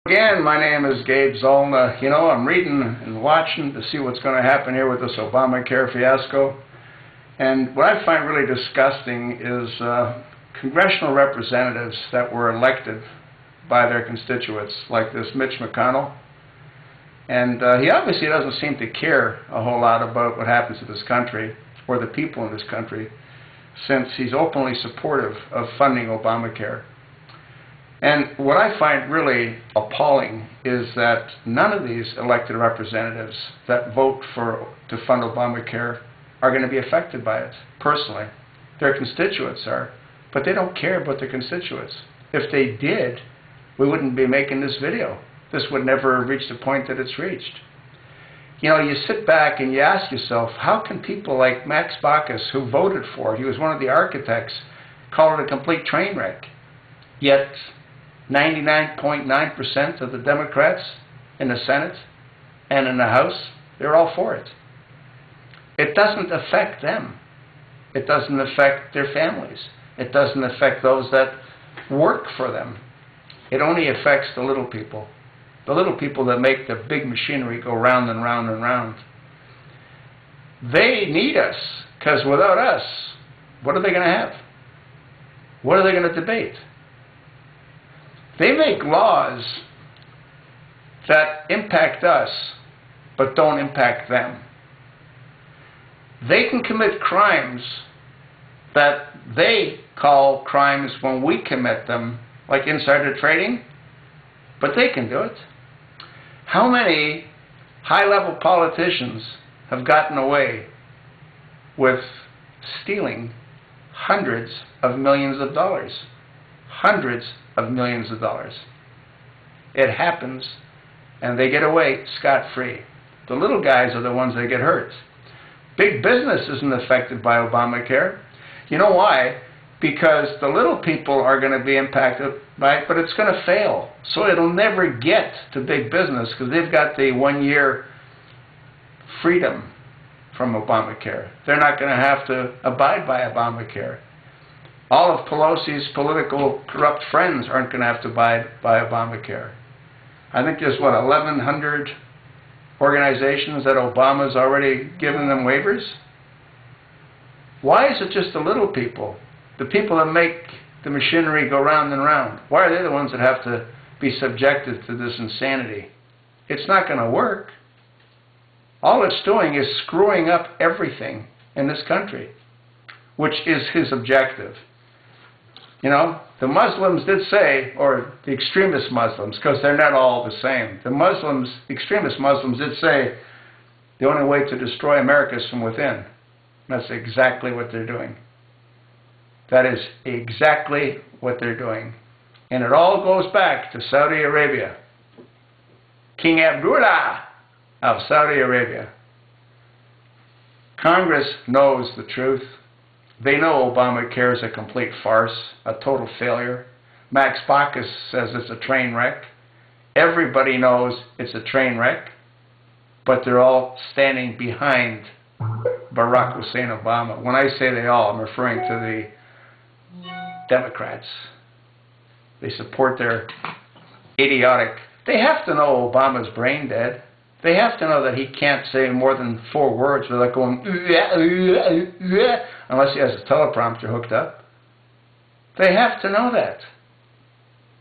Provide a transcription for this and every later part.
Again, my name is Gabe Zollner. You know, I'm reading and watching to see what's going to happen here with this Obamacare fiasco. And what I find really disgusting is congressional representatives that were elected by their constituents, like this Mitch McConnell. And he obviously doesn't seem to care a whole lot about what happens to this country or the people in this country, since he's openly supportive of funding Obamacare. And what I find really appalling is that none of these elected representatives that vote to fund Obamacare are going to be affected by it, personally. Their constituents are, but they don't care about their constituents. If they did, we wouldn't be making this video. This would never have reached the point that it's reached. You know, you sit back and you ask yourself, how can people like Max Baucus, who voted for it, he was one of the architects, call it a complete train wreck? Yet 99.9% of the Democrats in the Senate and in the House, they're all for it. It doesn't affect them. It doesn't affect their families. It doesn't affect those that work for them. It only affects the little people. The little people that make the big machinery go round and round and round. They need us, because without us, what are they going to have? What are they going to debate? They make laws that impact us, but don't impact them. They can commit crimes that they call crimes when we commit them, like insider trading, but they can do it. How many high-level politicians have gotten away with stealing hundreds of millions of dollars? Hundreds of millions of dollars. It happens, and they get away scot-free. The little guys are the ones that get hurt. Big business isn't affected by Obamacare. You know why? Because the little people are going to be impacted by it, but it's going to fail. So it'll never get to big business because they've got the 1-year freedom from Obamacare. They're not going to have to abide by Obamacare. All of Pelosi's political corrupt friends aren't going to have to abide by Obamacare. I think there's, what, 1,100 organizations that Obama's already given them waivers? Why is it just the little people? The people that make the machinery go round and round. Why are they the ones that have to be subjected to this insanity? It's not going to work. All it's doing is screwing up everything in this country, which is his objective. You know, the Muslims did say, or the extremist Muslims, because they're not all the same. The Muslims, extremist Muslims did say the only way to destroy America is from within. That's exactly what they're doing. That is exactly what they're doing. And it all goes back to Saudi Arabia. King Abdullah of Saudi Arabia. Congress knows the truth. They know Obamacare is a complete farce, a total failure. Max Baucus says it's a train wreck. Everybody knows it's a train wreck, but they're all standing behind Barack Hussein Obama. When I say they all, I'm referring to the Democrats. They support their idiotic. They have to know Obama's brain dead. They have to know that he can't say more than 4 words without going unless he has a teleprompter hooked up. They have to know that.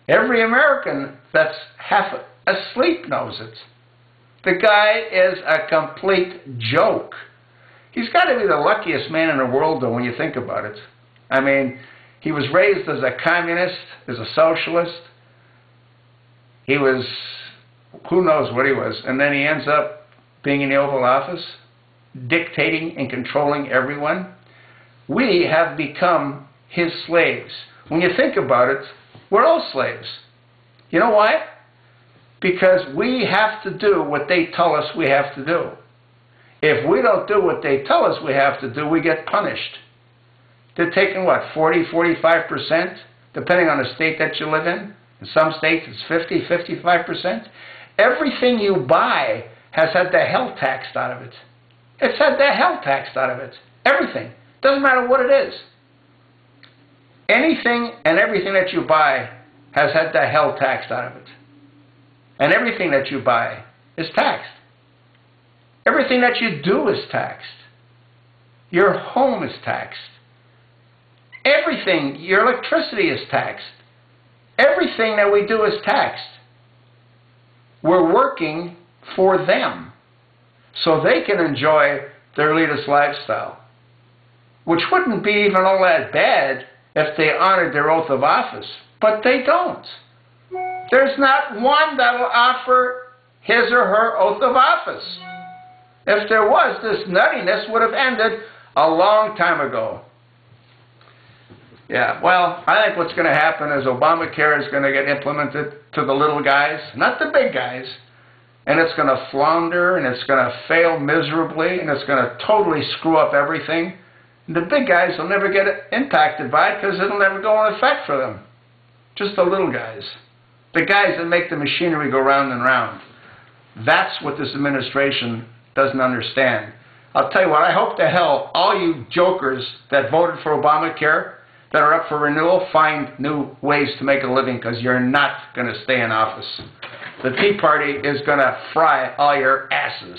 Every American that's half asleep knows it. The guy is a complete joke. He's got to be the luckiest man in the world, though, when you think about it. I mean, he was raised as a communist, as a socialist. He was, who knows what he was, and then he ends up being in the Oval Office, dictating and controlling everyone. We have become his slaves. When you think about it, we're all slaves. You know why? Because we have to do what they tell us we have to do. If we don't do what they tell us we have to do, we get punished. They're taking, what, 40, 45%, depending on the state that you live in. In some states, it's 50, 55%. Everything you buy has had the hell taxed out of it. It's had the hell taxed out of it. Everything. Doesn't matter what it is. Anything and everything that you buy has had the hell taxed out of it. And everything that you buy is taxed. Everything that you do is taxed. Your home is taxed. Everything, your electricity is taxed. Everything that we do is taxed. We're working for them so they can enjoy their elitist lifestyle, which wouldn't be even all that bad if they honored their oath of office, but they don't. There's not one that'll offer his or her oath of office. If there was, this nuttiness would have ended a long time ago. Yeah, well, I think what's going to happen is Obamacare is going to get implemented to the little guys, not the big guys, and it's going to flounder, and it's going to fail miserably, and it's going to totally screw up everything. And the big guys will never get impacted by it because it'll never go in effect for them. Just the little guys. The guys that make the machinery go round and round. That's what this administration doesn't understand. I'll tell you what, I hope to hell all you jokers that voted for Obamacare that are up for renewal find new ways to make a living, because you're not going to stay in office. The Tea Party is going to fry all your asses.